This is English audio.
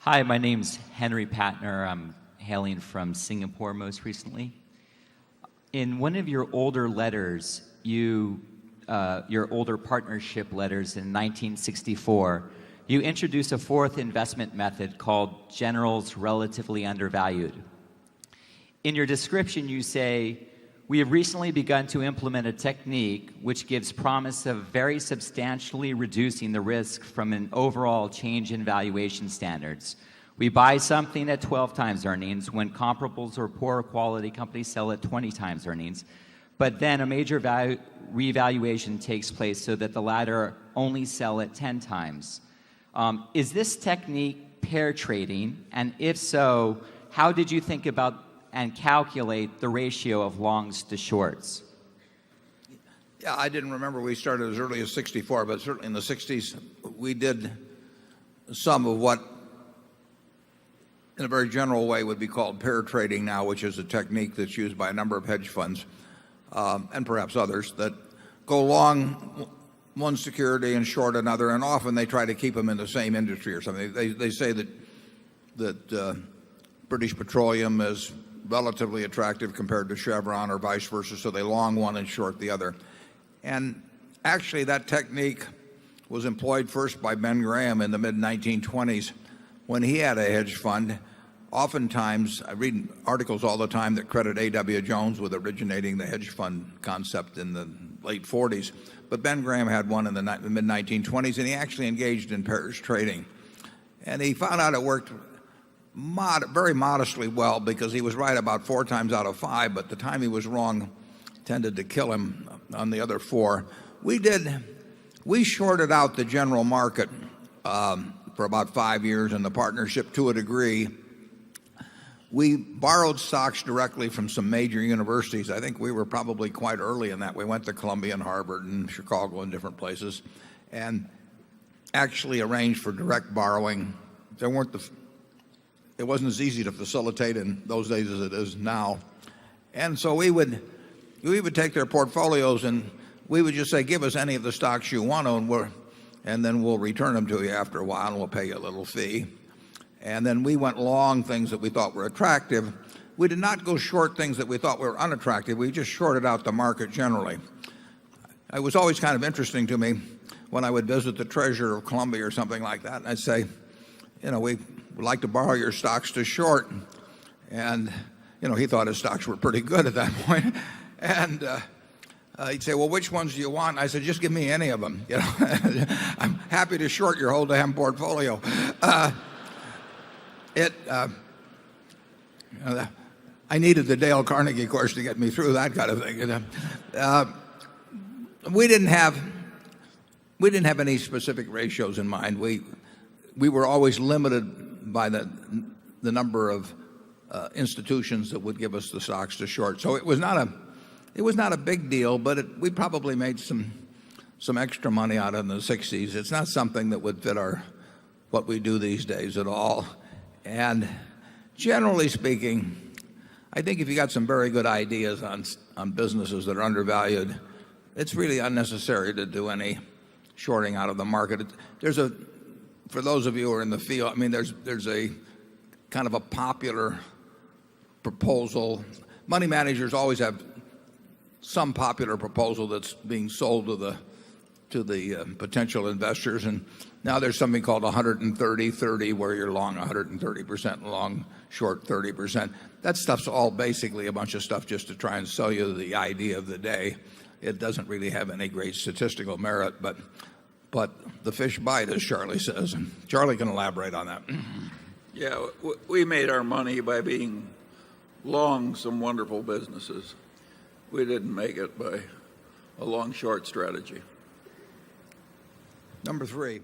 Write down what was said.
Hi, my name's Henry Patner. I'm hailing from Singapore most recently. In one of your older letters, your older partnership letters in 1964, you introduced a fourth investment method called Generals Relatively Undervalued. In your description, you say, "We have recently begun to implement a technique which gives promise of very substantially reducing the risk from an overall change in valuation standards. We buy something at 12 times earnings when comparables or poor quality companies sell at 20 times earnings, but then a major revaluation takes place so that the latter only sell at 10 times. Is this technique pair trading? And if so, how did you think about and calculate the ratio of longs to shorts?" Yeah, I didn't remember we started as early as 64, but certainly in the 60s we did some of what in a very general way would be called pair trading now, which is a technique that's used by a number of hedge funds and perhaps others that go long one security and short another, and often they try to keep them in the same industry or something. They say that British Petroleum is relatively attractive compared to Chevron or vice versa, so they long one and short the other. And actually that technique was employed first by Ben Graham in the mid-1920s when he had a hedge fund. Oftentimes, I read articles all the time that credit A.W. Jones with originating the hedge fund concept in the late 40s. But Ben Graham had one in the mid-1920s, and he actually engaged in pairs trading. And he found out it worked very modestly well because he was right about 4 times out of 5, but the time he was wrong tended to kill him on the other 4. We shorted out the general market for about 5 years in the partnership to a degree. We borrowed stocks directly from some major universities. I think we were probably quite early in that. We went to Columbia and Harvard and Chicago and different places and actually arranged for direct borrowing. It wasn't as easy to facilitate in those days as it is now. And so we would take their portfolios and we would just say, "Give us any of the stocks you want to, and then we'll return them to you after a while and we'll pay you a little fee." And then we went long things that we thought were attractive. We did not go short things that we thought were unattractive. We just shorted out the market generally. It was always kind of interesting to me when I would visit the treasurer of Columbia or something like that, and I'd say, "We would like to borrow your stocks to short." And he thought his stocks were pretty good at that point. And he'd say, "Well, which ones do you want?" And I said, "Just give me any of them. I'm happy to short your whole damn portfolio." I needed the Dale Carnegie course to get me through that kind of thing. We didn't have any specific ratios in mind. We were always limited by the number of institutions that would give us the stocks to short. So it was not a big deal, but we probably made some extra money out of it in the 60s. It's not something that would fit what we do these days at all. And generally speaking, I think if you got some very good ideas on businesses that are undervalued, it's really unnecessary to do any shorting out of the market. For those of you who are in the field, there's a kind of a popular proposal. Money managers always have some popular proposal that's being sold to the potential investors, and now there's something called 130-30 where you're long 130% and long short 30%. That stuff's all basically a bunch of stuff just to try and sell you the idea of the day. It doesn't really have any great statistical merit, but the fish bite, as Charlie says, and Charlie can elaborate on that. Yeah, we made our money by being long some wonderful businesses. We didn't make it by a long short strategy. Number 3.